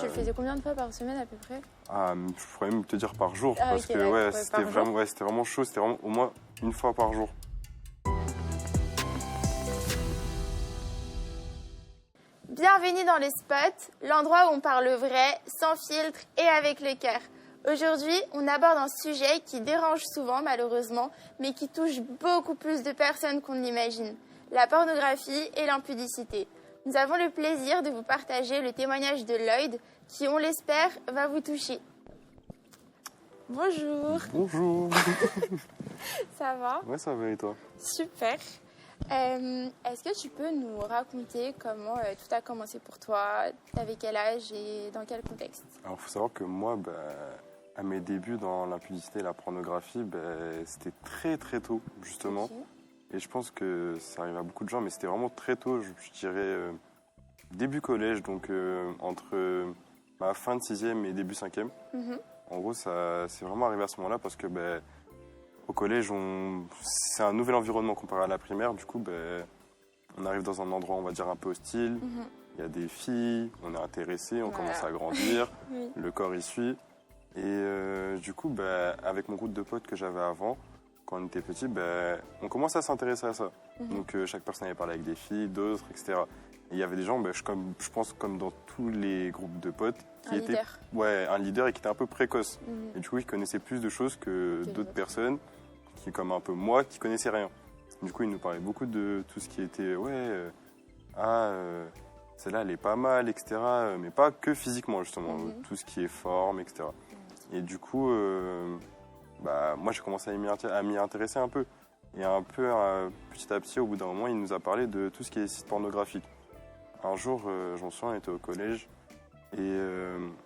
Tu le faisais combien de fois par semaine à peu près? Je pourrais même te dire par jour, parce okay, que c'était vraiment chaud, c'était vraiment au moins une fois par jour. Bienvenue dans le spot, l'endroit où on parle vrai, sans filtre et avec le cœur. Aujourd'hui, on aborde un sujet qui dérange souvent malheureusement, mais qui touche beaucoup plus de personnes qu'on ne l'imagine, la pornographie et l'impudicité. Nous avons le plaisir de vous partager le témoignage de Lloyd, qui, on l'espère, va vous toucher. Bonjour. Bonjour. Ça va? Ouais, ça va et toi? Super. Est-ce que tu peux nous raconter comment tout a commencé pour toi, t'avais quel âge et dans quel contexte? Alors, il faut savoir que moi, à mes débuts dans l'impudicité et la pornographie, c'était très très tôt, justement. Okay. Et je pense que ça arrive à beaucoup de gens, mais c'était vraiment très tôt, je dirais début collège, donc entre ma fin de 6e et début 5e. Mm-hmm. En gros, ça c'est vraiment arrivé à ce moment-là parce que au collège, c'est un nouvel environnement comparé à la primaire. Du coup, on arrive dans un endroit, on va dire, un peu hostile. Mm-hmm. Il y a des filles, on est intéressé, on commence à grandir, oui. Le corps y suit. Et du coup, avec mon groupe de potes que j'avais avant, quand on était petit, on commence à s'intéresser à ça. Mm-hmm. Donc chaque personne avait parlé avec des filles, d'autres, etc. Et il y avait des gens, je pense comme dans tous les groupes de potes, qui étaient un leader et qui était un peu précoce. Mm-hmm. Et du coup, ils connaissaient plus de choses que d'autres personnes, qui comme un peu moi, qui connaissaient rien. Du coup, ils nous parlaient beaucoup de tout ce qui était celle-là, elle est pas mal, etc. Mais pas que physiquement, justement, tout ce qui est forme, etc. Et du coup, moi, j'ai commencé à m'y intéresser un peu. Et petit à petit, au bout d'un moment, il nous a parlé de tout ce qui est site pornographique. Un jour, j'en souviens, on était au collège et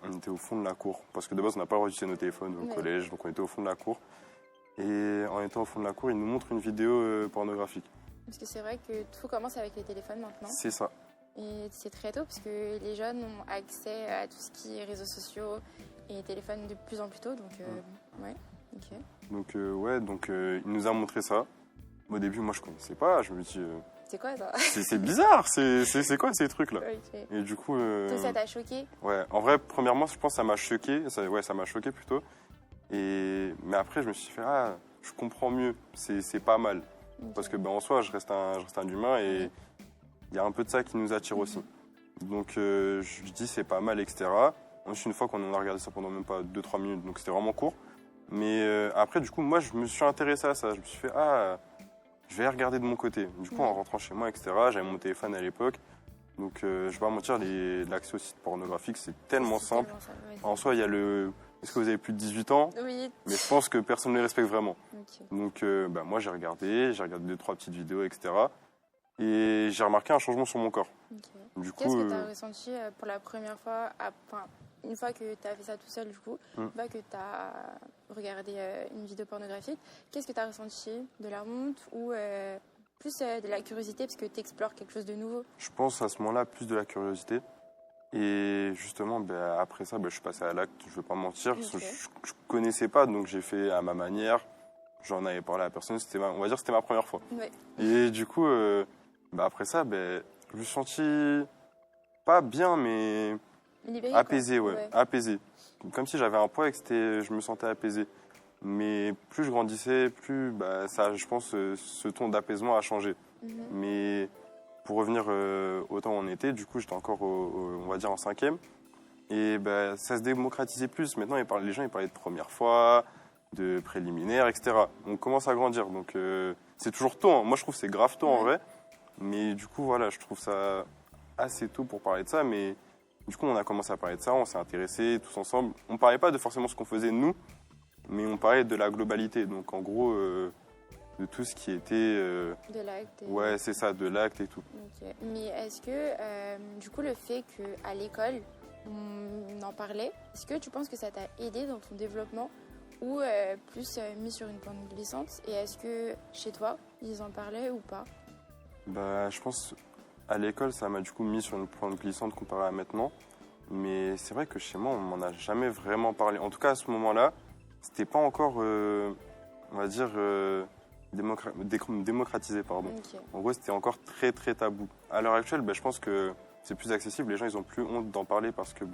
on était au fond de la cour. Parce que de base, on n'a pas le droit d'utiliser nos téléphones au collège, donc on était au fond de la cour. Et en étant au fond de la cour, il nous montre une vidéo pornographique. Parce que c'est vrai que tout commence avec les téléphones maintenant. C'est ça. Et c'est très tôt parce que les jeunes ont accès à tout ce qui est réseaux sociaux et téléphones de plus en plus tôt. Donc, Donc, il nous a montré ça. Au début, moi, je connaissais pas. Je me dis... c'est quoi ça? C'est bizarre. C'est quoi ces trucs-là? Okay. Et du coup... Ça t'a choqué? Ouais. En vrai, premièrement, je pense que ça m'a choqué. Ça m'a choqué plutôt. Mais après, je me suis fait... je comprends mieux. C'est pas mal. Okay. Parce que en soi, je reste un humain et il y a un peu de ça qui nous attire aussi. Donc, je dis c'est pas mal, etc. Ensuite, une fois qu'on a regardé ça pendant même pas 2-3 minutes, donc c'était vraiment court. Mais après, du coup, moi, je me suis intéressé à ça. Je me suis fait, je vais regarder de mon côté. Du coup, en rentrant chez moi, etc., j'avais mon téléphone à l'époque. Donc, je vais pas mentir, l'accès au site pornographique, c'est tellement simple. En soi, il y a est-ce que vous avez plus de 18 ans? Oui. Mais je pense que personne ne les respecte vraiment. Okay. Donc, moi, j'ai regardé 2-3 petites vidéos, etc. Et j'ai remarqué un changement sur mon corps. Okay. Du coup, qu'est-ce que tu as ressenti pour la première fois, une fois que tu as fait ça tout seul, du coup, une fois que tu as regardé une vidéo pornographique, qu'est-ce que tu as ressenti? De la honte ou plus de la curiosité parce que tu explores quelque chose de nouveau? Je pense à ce moment-là plus de la curiosité. Et justement, après ça, je suis passé à l'acte, je ne vais pas mentir. Okay. Je ne connaissais pas, donc j'ai fait à ma manière. J'en avais parlé à la personne, on va dire que c'était ma première fois. Ouais. Et du coup, après ça, je me suis senti pas bien, mais libéré, apaisé, apaisé. Comme si j'avais un poids et que je me sentais apaisé. Mais plus je grandissais, plus ça, je pense, ce ton d'apaisement a changé. Mais pour revenir au temps où on était, du coup, j'étais encore, on va dire, en 5e. Et ça se démocratisait plus. Maintenant, les gens ils parlaient de première fois, de préliminaire, etc. On commence à grandir. Donc, c'est toujours tôt. Hein. Moi, je trouve que c'est grave tôt en vrai. Mais du coup, voilà, je trouve ça assez tôt pour parler de ça. Mais du coup, on a commencé à parler de ça. On s'est intéressés tous ensemble. On ne parlait pas de forcément ce qu'on faisait nous, mais on parlait de la globalité. Donc, en gros, de tout ce qui était... de l'acte. Ouais, c'est ça, de l'acte et tout. Okay. Mais est-ce que, du coup, le fait qu'à l'école, on en parlait, est-ce que tu penses que ça t'a aidé dans ton développement ou plus mis sur une pente glissante? Et est-ce que chez toi, ils en parlaient ou pas? Je pense à l'école, ça m'a du coup mis sur une pente glissante comparé à maintenant. Mais c'est vrai que chez moi, on m'en a jamais vraiment parlé. En tout cas, à ce moment-là, c'était pas encore, on va dire, démocratisé. Pardon. Okay. En gros, c'était encore très, très tabou. À l'heure actuelle, je pense que c'est plus accessible. Les gens, ils ont plus honte d'en parler parce que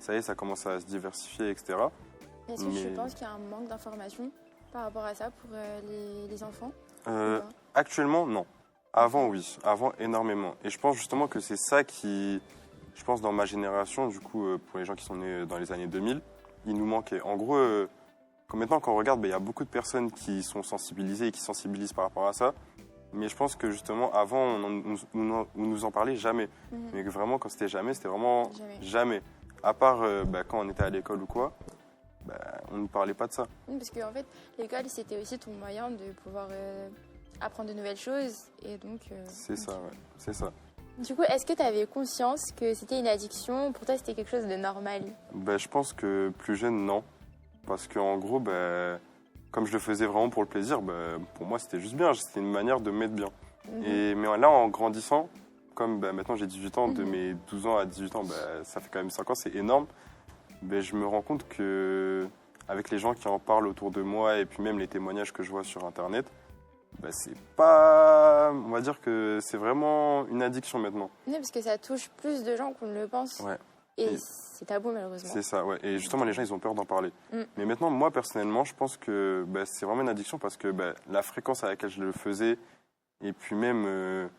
ça y est, ça commence à se diversifier, etc. Est-ce que tu penses qu'il y a un manque d'informations par rapport à ça pour les enfants? Actuellement, non. Avant, oui. Avant, énormément. Et je pense justement que c'est ça qui, je pense, dans ma génération, du coup, pour les gens qui sont nés dans les années 2000, il nous manquait. En gros, maintenant, quand on regarde, il y a beaucoup de personnes qui sont sensibilisées et qui sensibilisent par rapport à ça. Mais je pense que justement, avant, on nous en parlait jamais. Mais que vraiment, quand c'était jamais, c'était vraiment jamais. À part quand on était à l'école ou quoi, on ne parlait pas de ça. Parce qu'en fait, l'école, c'était aussi ton moyen de pouvoir apprendre de nouvelles choses. Et donc, c'est ça, ouais. C'est ça. Du coup, est-ce que tu avais conscience que c'était une addiction? Pour toi, c'était quelque chose de normal? Je pense que plus jeune, non. Parce qu'en gros, comme je le faisais vraiment pour le plaisir, pour moi, c'était juste bien. C'était une manière de me mettre bien. Mais là, en grandissant, comme maintenant j'ai 18 ans, de mes 12 ans à 18 ans, ça fait quand même 5 ans, c'est énorme. Je me rends compte que avec les gens qui en parlent autour de moi et puis même les témoignages que je vois sur Internet, c'est pas... On va dire que c'est vraiment une addiction maintenant. Oui, parce que ça touche plus de gens qu'on ne le pense. Ouais. Et c'est tabou, malheureusement. C'est ça, ouais. Et justement, les gens, ils ont peur d'en parler. Mais maintenant, moi, personnellement, je pense que c'est vraiment une addiction parce que la fréquence à laquelle je le faisais et puis même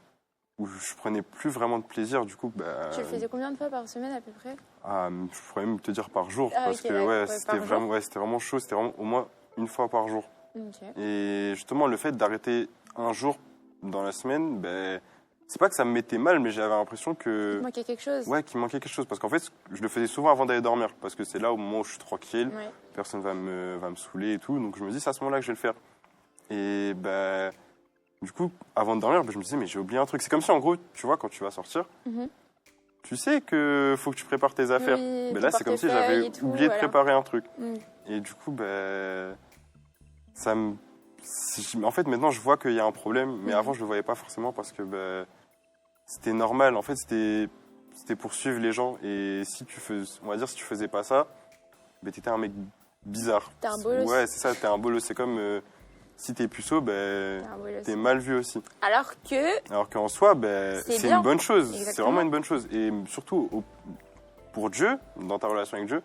où je prenais plus vraiment de plaisir, du coup... Tu le faisais combien de fois par semaine, à peu près? Je pourrais même te dire par jour, parce okay, que c'était vraiment chaud, c'était vraiment au moins une fois par jour. Okay. Et justement, le fait d'arrêter un jour dans la semaine, c'est pas que ça me mettait mal, mais j'avais l'impression que... Il manquait quelque chose. Ouais, qu'il manquait quelque chose. Parce qu'en fait, je le faisais souvent avant d'aller dormir, parce que c'est là au moment où je suis tranquille, personne va me saouler et tout, donc je me dis, c'est à ce moment-là que je vais le faire. Et du coup, avant de dormir, je me disais, mais j'ai oublié un truc. C'est comme si, en gros, tu vois, quand tu vas sortir, tu sais qu'il faut que tu prépares tes affaires. Oui, là, c'est comme si j'avais oublié de préparer un truc. Et du coup, ça me... En fait, maintenant, je vois qu'il y a un problème, mais avant, je le voyais pas forcément parce que c'était normal. En fait, c'était pour suivre les gens. Et si tu faisais pas ça, t'étais un mec bizarre. T'es un bolos. Ouais, c'est ça, t'es un bolos. C'est comme... si t'es puceau, t'es mal vu aussi. Alors qu'en soi, c'est une bonne chose. Exactement. C'est vraiment une bonne chose. Et surtout, pour Dieu, dans ta relation avec Dieu,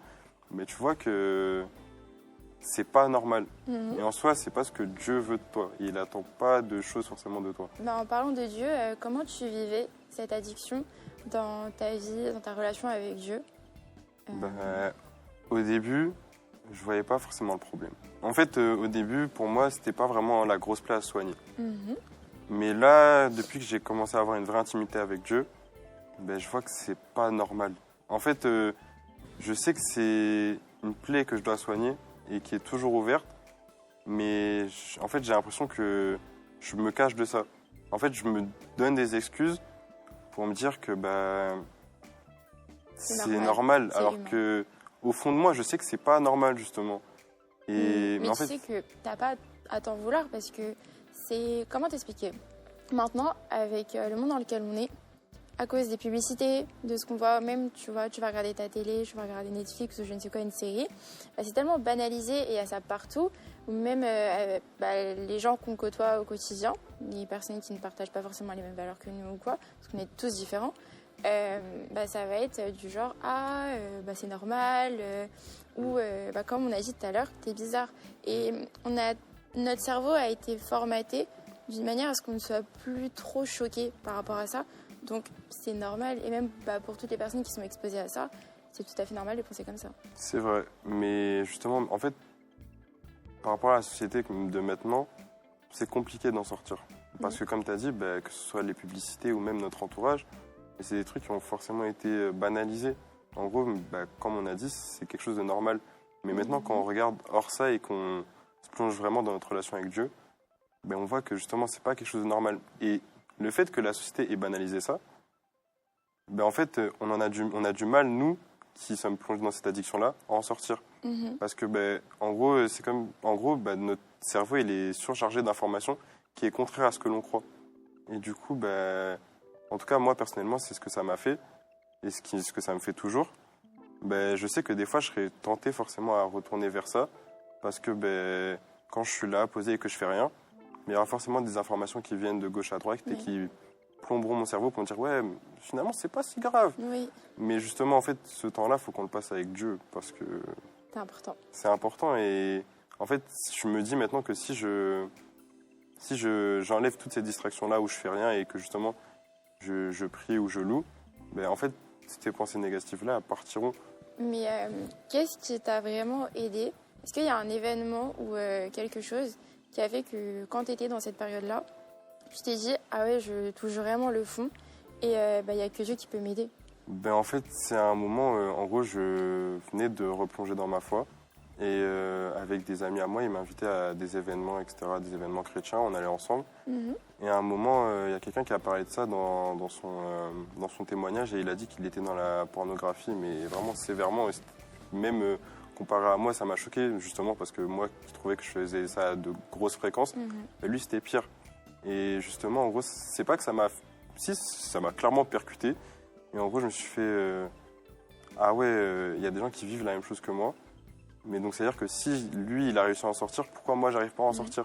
tu vois que c'est pas normal. Et en soi, c'est pas ce que Dieu veut de toi. Il attend pas de choses forcément de toi. En parlant de Dieu, comment tu vivais cette addiction dans ta vie, dans ta relation avec Dieu? Au début, je voyais pas forcément le problème. En fait, au début, pour moi, c'était pas vraiment la grosse plaie à soigner. Mais là, depuis que j'ai commencé à avoir une vraie intimité avec Dieu, je vois que c'est pas normal. En fait, je sais que c'est une plaie que je dois soigner et qui est toujours ouverte, mais en fait, j'ai l'impression que je me cache de ça. En fait, je me donne des excuses pour me dire que c'est normal, alors que au fond de moi, je sais que c'est pas normal, justement. Mais en fait, tu sais que t'as pas à t'en vouloir parce que c'est... Comment t'expliquer? Maintenant, avec le monde dans lequel on est, à cause des publicités, de ce qu'on voit, même tu vas regarder ta télé, tu vas regarder Netflix ou je ne sais quoi, une série, c'est tellement banalisé et il y a ça partout, ou même les gens qu'on côtoie au quotidien, les personnes qui ne partagent pas forcément les mêmes valeurs que nous ou quoi, parce qu'on est tous différents, ça va être du genre c'est normal, ou comme on a dit tout à l'heure, t'es bizarre. Et notre cerveau a été formaté d'une manière à ce qu'on ne soit plus trop choqué par rapport à ça. Donc c'est normal, et même pour toutes les personnes qui sont exposées à ça, c'est tout à fait normal de penser comme ça. C'est vrai, mais justement, en fait, par rapport à la société de maintenant, c'est compliqué d'en sortir. Parce que comme tu as dit, que ce soit les publicités ou même notre entourage, c'est des trucs qui ont forcément été banalisés. En gros, comme on a dit, c'est quelque chose de normal. Mais maintenant, quand on regarde hors ça et qu'on se plonge vraiment dans notre relation avec Dieu, on voit que justement, c'est pas quelque chose de normal. Et le fait que la société ait banalisé ça, en fait, on a du mal, nous, qui sommes plongés dans cette addiction-là, à en sortir. Parce que, en gros, c'est comme, notre cerveau, il est surchargé d'informations qui est contraire à ce que l'on croit. Et du coup, en tout cas, moi, personnellement, c'est ce que ça m'a fait, et ce que ça me fait toujours. Je sais que des fois, je serais tenté forcément à retourner vers ça, parce que quand je suis là, posé et que je fais rien, il y aura forcément des informations qui viennent de gauche à droite et qui plomberont mon cerveau pour me dire ouais, finalement c'est pas si grave. Oui, Mais justement, en fait, ce temps-là, il faut qu'on le passe avec Dieu parce que c'est important. c'est important. Et en fait, je me dis maintenant que j'enlève toutes ces distractions-là où je fais rien et que justement je prie ou je loue, ben en fait, ces pensées négatives-là partiront. Mais qu'est-ce qui t'a vraiment aidé? Est-ce qu'il y a un événement ou quelque chose qui a fait que quand tu étais dans cette période-là, tu t'es dit ah ouais, je touche vraiment le fond et il y a que Dieu qui peut m'aider? Ben en fait, c'est un moment, en gros, je venais de replonger dans ma foi. Et avec des amis à moi, ils m'invitaient à des événements, etc., des événements chrétiens, on allait ensemble. Mhm. Et à un moment, il y a quelqu'un qui a parlé de ça dans son témoignage et il a dit qu'il était dans la pornographie, mais vraiment sévèrement. Et même comparé à moi, ça m'a choqué, justement, parce que moi, qui trouvais que je faisais ça à de grosses fréquences, ben, lui, c'était pire. Et justement, en gros, c'est pas que ça m'a... Si, ça m'a clairement percuté. Et en gros, je me suis fait... ah ouais, il y a des gens qui vivent la même chose que moi. Mais donc, c'est-à-dire que si lui, il a réussi à en sortir, pourquoi moi, j'arrive pas à en sortir?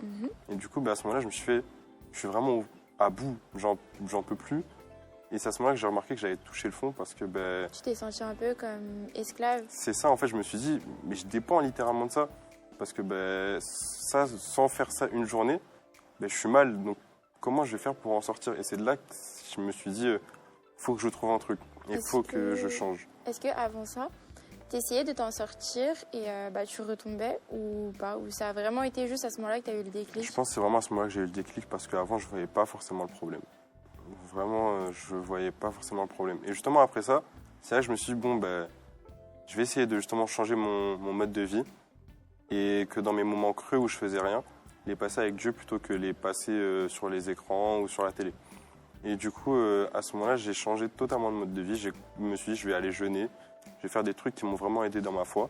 Et du coup, bah, à ce moment-là, je me suis fait... Je suis vraiment à bout, j'en peux plus. Et c'est à ce moment-là que j'ai remarqué que j'avais touché le fond parce que... Bah, Tu t'es senti un peu comme esclave? c'est ça, en fait, je me suis dit, mais je dépends littéralement de ça. Parce que bah, ça, sans faire ça une journée, bah, je suis mal. Donc, comment je vais faire pour en sortir? Et c'est de là que je me suis dit, faut que je trouve un truc. Il faut que je change. Est-ce qu'avant ça, tu essayais de t'en sortir et tu retombais ou pas? Ou ça a vraiment été juste à ce moment-là que tu as eu le déclic? Je pense que c'est vraiment à ce moment-là que j'ai eu le déclic parce qu'avant, je ne voyais pas forcément le problème. Vraiment, je ne voyais pas forcément le problème. Et justement, après ça, c'est là que je me suis dit, bon, ben, je vais essayer de justement changer mon mode de vie et que dans mes moments creux où je faisais rien, les passer avec Dieu plutôt que les passer sur les écrans ou sur la télé. Et du coup, à ce moment-là, j'ai changé totalement de mode de vie. Je me suis dit, je vais aller jeûner, je vais faire des trucs qui m'ont vraiment aidé dans ma foi.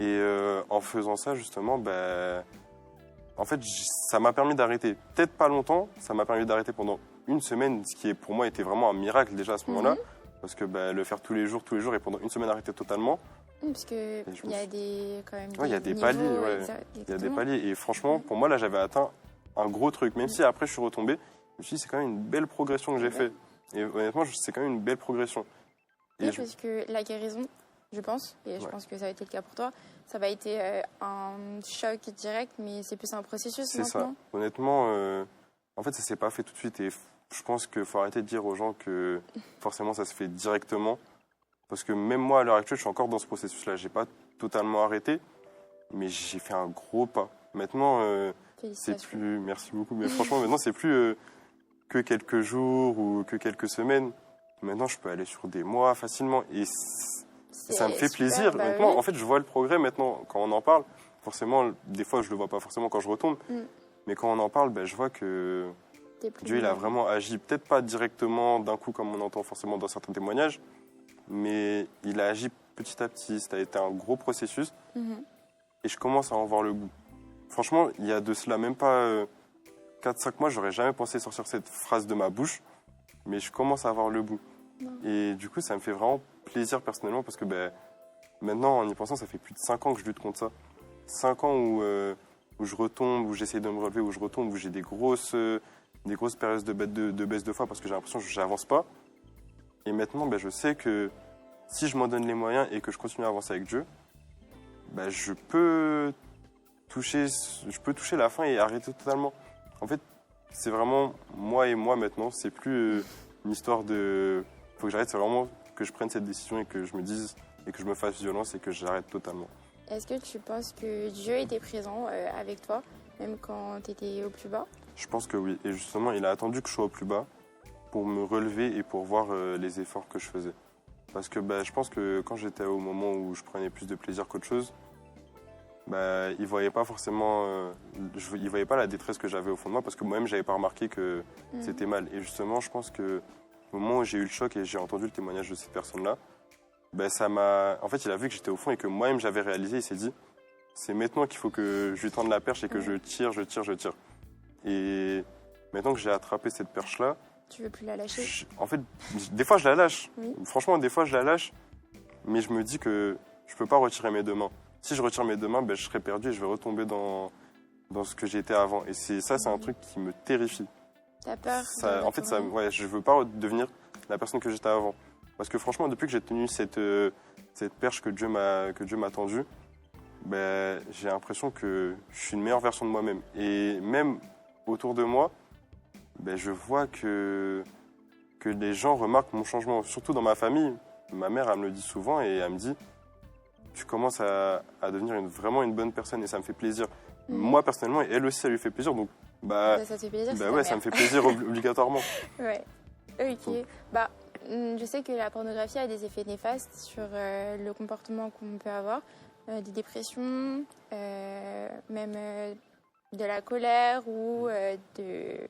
Et en faisant ça, justement, ben, en fait, ça m'a permis d'arrêter. Peut-être pas longtemps, ça m'a permis d'arrêter pendant une semaine, ce qui pour moi était vraiment un miracle déjà à ce moment-là. Parce que ben, le faire tous les jours et pendant une semaine arrêter totalement. Parce qu'il y a quand même il y a des niveaux, paliers. Ouais. Il y a des paliers. Et franchement, pour moi, là, j'avais atteint un gros truc. Même si après, je suis retombé, je me suis dit, c'est quand même une belle progression que j'ai fait. Et honnêtement, c'est quand même une belle progression. Oui, parce que la guérison, je pense, et je pense que ça a été le cas pour toi, ça va être un choc direct, mais c'est plus un processus maintenant. C'est ça. Honnêtement, en fait, ça s'est pas fait tout de suite. Et je pense qu'il faut arrêter de dire aux gens que forcément, ça se fait directement. Parce que même moi, à l'heure actuelle, je suis encore dans ce processus-là. J'ai pas totalement arrêté, mais j'ai fait un gros pas. Maintenant, c'est plus... Merci beaucoup. Mais franchement, maintenant, c'est plus que quelques jours ou que quelques semaines. Maintenant, je peux aller sur des mois facilement. Et ça me fait plaisir. Bah maintenant, oui. en fait, je vois le progrès maintenant quand on en parle. Forcément, des fois, je le vois pas forcément quand je retombe. Mais quand on en parle, ben, je vois que Dieu, il a vraiment agi. Peut-être pas directement d'un coup, comme on entend forcément dans certains témoignages, mais il a agi petit à petit. Ça a été un gros processus. Et je commence à en voir le bout. Franchement, il y a de cela même pas 4-5 mois, j'aurais jamais pensé sortir cette phrase de ma bouche. Mais je commence à avoir le bout. Et du coup, ça me fait vraiment plaisir personnellement parce que ben, maintenant, en y pensant, ça fait plus de 5 ans que je lutte contre ça. 5 ans où je retombe, où j'essaie de me relever, où je retombe, où j'ai des grosses périodes de baisse de foi parce que j'ai l'impression que je n'avance pas. Et maintenant, ben, je sais que si je m'en donne les moyens et que je continue à avancer avec Dieu, ben, je peux toucher la fin et arrêter totalement. En fait, c'est vraiment moi et moi maintenant. C'est plus une histoire de faut que j'arrête. C'est vraiment que je prenne cette décision et que je me dise et que je me fasse violence et que j'arrête totalement. Est-ce que tu penses que Dieu était présent avec toi, même quand tu étais au plus bas? Je pense que oui. Et justement, il a attendu que je sois au plus bas pour me relever et pour voir les efforts que je faisais. Parce que je pense que quand j'étais au moment où je prenais plus de plaisir qu'autre chose, il voyait pas forcément, il voyait pas la détresse que j'avais au fond de moi parce que moi-même j'avais pas remarqué que c'était mal. Et justement, je pense que au moment où j'ai eu le choc et j'ai entendu le témoignage de cette personne-là, ça m'a. En fait, il a vu que j'étais au fond et que moi-même j'avais réalisé. Il s'est dit, c'est maintenant qu'il faut que je lui tende la perche et que je tire. Et maintenant que j'ai attrapé cette perche-là, tu veux plus la lâcher? En fait, des fois je la lâche. Oui. Franchement, des fois je la lâche, mais je me dis que je peux pas retirer mes deux mains. Si je retire mes deux mains, je serai perdu et je vais retomber dans ce que j'étais avant. Et c'est un truc qui me terrifie. T'as peur en fait, ouais, je veux pas devenir la personne que j'étais avant. Parce que franchement, depuis que j'ai tenu cette perche que Dieu m'a tendue, ben, j'ai l'impression que je suis une meilleure version de moi-même. Et même autour de moi, ben, je vois que les gens remarquent mon changement. Surtout dans ma famille. Ma mère, elle me le dit souvent et elle me dit tu commences à devenir vraiment une bonne personne et ça me fait plaisir. Moi, personnellement, et elle aussi, ça lui fait plaisir. Donc, ça te fait plaisir, ouais, ça me fait plaisir obligatoirement. Ouais, ok. Donc. Bah, je sais que la pornographie a des effets néfastes sur le comportement qu'on peut avoir, des dépressions, même de la colère ou de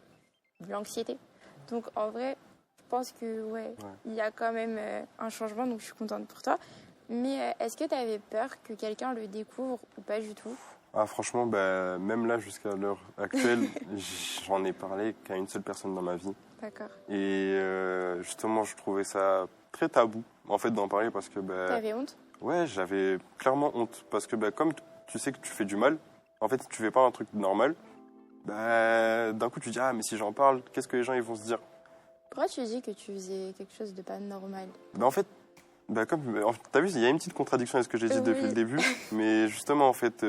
l'anxiété. Donc, en vrai, je pense que il y a quand même un changement, donc je suis contente pour toi. Mais est-ce que tu avais peur que quelqu'un le découvre ou pas du tout? Ah, franchement, bah, même là, jusqu'à l'heure actuelle, j'en ai parlé qu'à une seule personne dans ma vie. D'accord. Et justement, je trouvais ça très tabou, en fait, d'en parler parce que... Bah, t'avais honte? Ouais, j'avais clairement honte. Parce que bah, comme tu sais que tu fais du mal, en fait, si tu fais pas un truc normal, bah, d'un coup, tu dis « Ah, mais si j'en parle, qu'est-ce que les gens ils vont se dire ?» Pourquoi tu dis que tu faisais quelque chose de pas normal? Bah, en fait, t'as vu, il y a une petite contradiction à ce que j'ai dit depuis le début. Mais justement, en fait,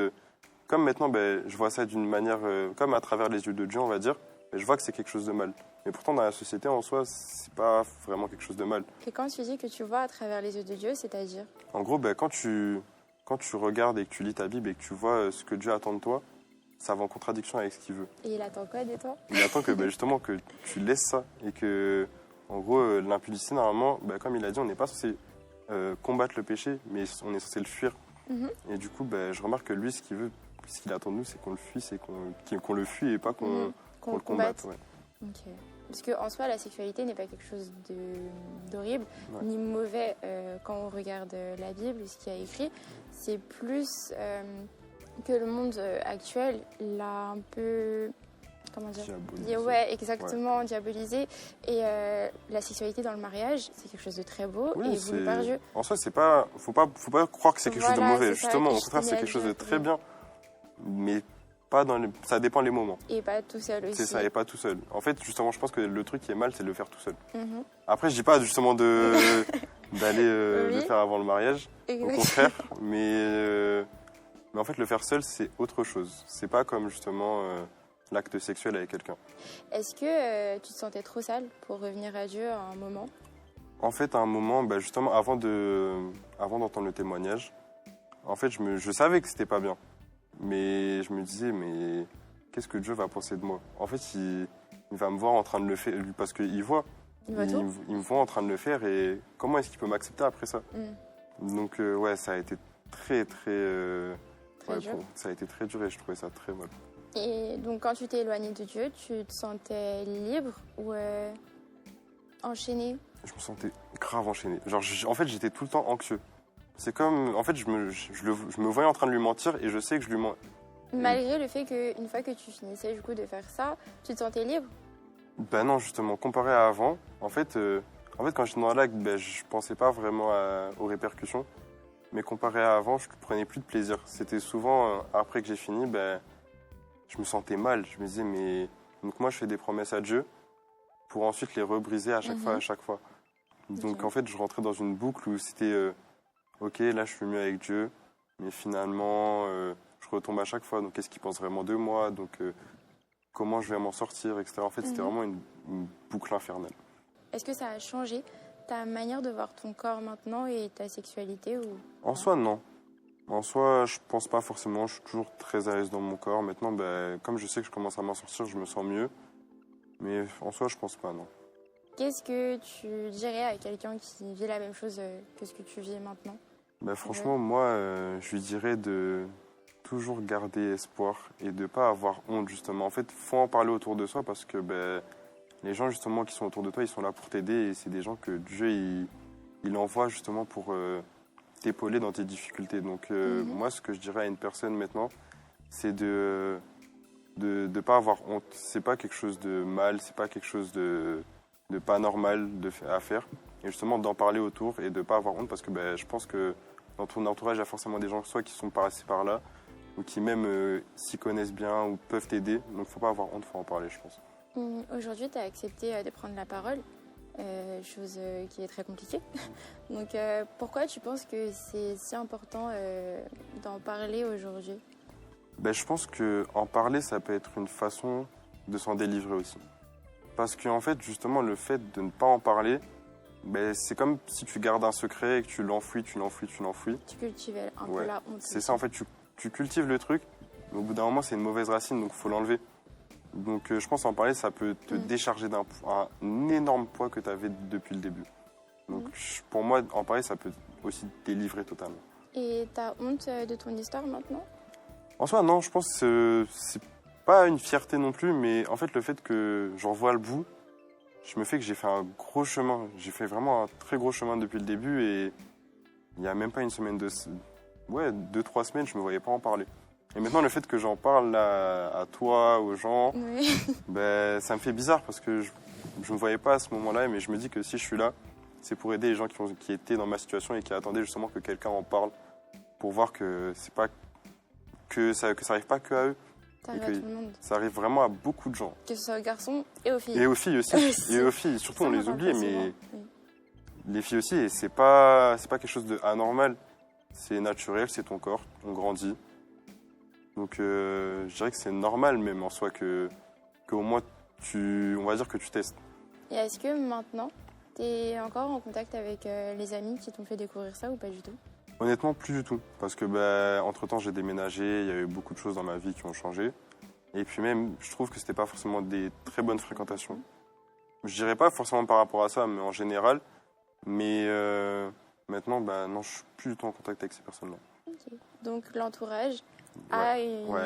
comme maintenant, je vois ça d'une manière, comme à travers les yeux de Dieu, on va dire, je vois que c'est quelque chose de mal. Mais pourtant, dans la société, en soi, c'est pas vraiment quelque chose de mal. Et quand tu dis que tu vois à travers les yeux de Dieu, c'est-à-dire? En gros, quand tu regardes et que tu lis ta Bible et que tu vois ce que Dieu attend de toi, ça va en contradiction avec ce qu'il veut. Et il attend quoi de toi? Il attend que justement que tu laisses ça et que, en gros, l'impudicité, normalement, comme il a dit, on n'est pas censé combattre le péché, mais on est censé le fuir. Et du coup, je remarque que lui, ce qu'il attend de nous, c'est qu'on le fuit, c'est qu'on le fuit et pas qu'on le combatte. Ouais. Ok. Parce qu'en soi, la sexualité n'est pas quelque chose d'horrible, ni mauvais quand on regarde la Bible, ce qu'il y a écrit. C'est plus que le monde actuel l'a un peu... Comment dire? Diabolisé. Ouais, exactement, diabolisé. Et la sexualité dans le mariage, c'est quelque chose de très beau et voulu par Dieu. En soi, faut pas croire que c'est quelque chose de mauvais. Justement, au contraire, c'est quelque chose de très bien. Mais pas ça dépend les moments. Et pas tout seul aussi. C'est ça, et pas tout seul. En fait, justement, je pense que le truc qui est mal, c'est de le faire tout seul. Après, je dis pas justement d'aller le faire avant le mariage. Au contraire. Mais en fait, le faire seul, c'est autre chose. C'est pas comme justement l'acte sexuel avec quelqu'un. Est-ce que tu te sentais trop sale pour revenir à Dieu à un moment? En fait, à un moment, justement, avant d'entendre le témoignage, en fait, je savais que c'était pas bien. Mais je me disais, mais qu'est-ce que Dieu va penser de moi? En fait, il va me voir en train de le faire, parce qu'il voit. Il me voit en train de le faire et comment est-ce qu'il peut m'accepter après ça? Donc, ouais, ça a été très, très... dur. Ça a été très dur et je trouvais ça très mal. Et donc, quand tu t'es éloigné de Dieu, tu te sentais libre ou enchaîné? Je me sentais grave enchaîné. Genre, en fait, j'étais tout le temps anxieux. C'est comme, en fait, je me voyais en train de lui mentir et je sais que je lui mens. Malgré le fait qu'une fois que tu finissais du coup de faire ça, tu te sentais libre? Non, justement, comparé à avant, en fait, quand j'étais dans la lac, je pensais pas vraiment aux répercussions. Mais comparé à avant, je prenais plus de plaisir. C'était souvent, après que j'ai fini, je me sentais mal. Je me disais, mais... Donc moi, je fais des promesses à Dieu pour ensuite les rebriser à chaque fois. Donc en fait, je rentrais dans une boucle où c'était... ok, là je suis mieux avec Dieu, mais finalement je retombe à chaque fois. Donc qu'est-ce qu'il pense vraiment de moi? Donc comment je vais m'en sortir, etc. En fait, c'était vraiment une boucle infernale. Est-ce que ça a changé ta manière de voir ton corps maintenant et ta sexualité ou... En soi, non. En soi, je pense pas forcément. Je suis toujours très à l'aise dans mon corps. Maintenant, comme je sais que je commence à m'en sortir, je me sens mieux. Mais en soi, je pense pas, non. Qu'est-ce que tu dirais à quelqu'un qui vit la même chose que ce que tu vis maintenant? Franchement, moi, je lui dirais de toujours garder espoir et de ne pas avoir honte, justement. En fait, il faut en parler autour de soi parce que les gens, justement, qui sont autour de toi, ils sont là pour t'aider et c'est des gens que Dieu, il envoie, justement, pour t'épauler dans tes difficultés. Donc, moi, ce que je dirais à une personne maintenant, c'est de ne pas avoir honte. C'est pas quelque chose de mal, c'est pas quelque chose de pas normal à faire. Et justement, d'en parler autour et de ne pas avoir honte parce que je pense que dans ton entourage, il y a forcément des gens soit qui sont passés par là ou qui même s'y connaissent bien ou peuvent t'aider. Donc, il ne faut pas avoir honte, il faut en parler, je pense. Aujourd'hui, tu as accepté de prendre la parole, chose qui est très compliquée. Donc, pourquoi tu penses que c'est si important d'en parler aujourd'hui? Je pense qu'en parler, ça peut être une façon de s'en délivrer aussi. Parce qu'en fait, justement, le fait de ne pas en parler, c'est comme si tu gardes un secret et que tu l'enfouis. Tu cultivais un peu la honte. C'est ça, en fait, tu cultives le truc, mais au bout d'un moment, c'est une mauvaise racine, donc il faut l'enlever. Donc je pense en parler, ça peut te décharger d'un énorme poids que tu avais depuis le début. Donc pour moi, en parler, ça peut aussi te délivrer totalement. Et t'as honte de ton histoire maintenant? En soi, non, je pense que c'est pas une fierté non plus, mais en fait, le fait que j'en vois le bout, je me fais que j'ai fait un gros chemin. J'ai fait vraiment un très gros chemin depuis le début et il n'y a même pas une semaine, 2-3 semaines, je me voyais pas en parler. Et maintenant, le fait que j'en parle à toi, aux gens, ça me fait bizarre parce que je ne me voyais pas à ce moment-là, mais je me dis que si je suis là, c'est pour aider les gens qui étaient dans ma situation et qui attendaient justement que quelqu'un en parle pour voir que c'est pas que ça arrive pas que à eux. Ça arrive à tout le monde. Ça arrive vraiment à beaucoup de gens. Que ce soit aux garçons et aux filles. Et aux filles aussi. Et aux filles, surtout on les oublie, mais les filles aussi, et c'est pas quelque chose d'anormal. C'est naturel, c'est ton corps, on grandit. Donc je dirais que c'est normal même en soi qu'au moins on va dire que tu testes. Et est-ce que maintenant, tu es encore en contact avec les amis qui t'ont fait découvrir ça ou pas du tout? Honnêtement, plus du tout. Parce que entre-temps, j'ai déménagé, il y a eu beaucoup de choses dans ma vie qui ont changé. Et puis même, je trouve que c'était pas forcément des très bonnes fréquentations. Je dirais pas forcément par rapport à ça, mais en général. Mais maintenant, non, je suis plus du tout en contact avec ces personnes-là. Okay. Donc l'entourage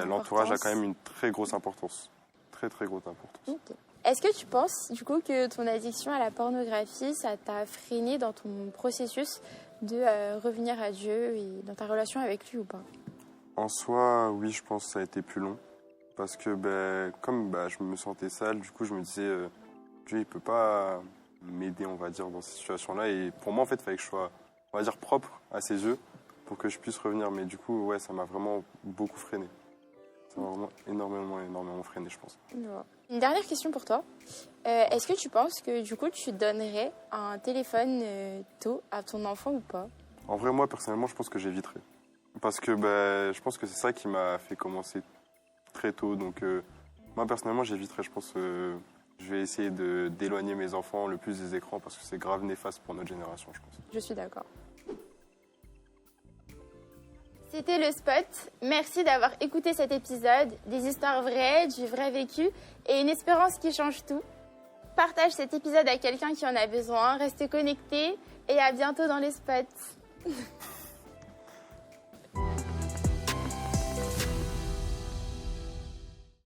l'entourage a quand même une très grosse importance. Très, très grosse importance. Okay. Est-ce que tu penses, du coup, que ton addiction à la pornographie, ça t'a freiné dans ton processus de revenir à Dieu et dans ta relation avec lui ou pas? En soi, oui, je pense que ça a été plus long. Parce que comme je me sentais sale, du coup, je me disais, Dieu, il peut pas m'aider, on va dire, dans ces situations-là. Et pour moi, en fait, il fallait que je sois, on va dire, propre à ses yeux pour que je puisse revenir. Mais du coup, ouais, ça m'a vraiment beaucoup freiné. Ça m'a vraiment énormément freiné, je pense. Une dernière question pour toi. Est-ce que tu penses que du coup tu donnerais un téléphone tôt à ton enfant ou pas? En vrai, moi, personnellement, je pense que j'éviterais. Parce que je pense que c'est ça qui m'a fait commencer très tôt. Donc moi, personnellement, j'éviterais. Je pense que je vais essayer d'éloigner mes enfants le plus des écrans parce que c'est grave néfaste pour notre génération, je pense. Je suis d'accord. C'était le Spot. Merci d'avoir écouté cet épisode. Des histoires vraies, du vrai vécu et une espérance qui change tout. Partage cet épisode à quelqu'un qui en a besoin. Reste connecté et à bientôt dans les Spots.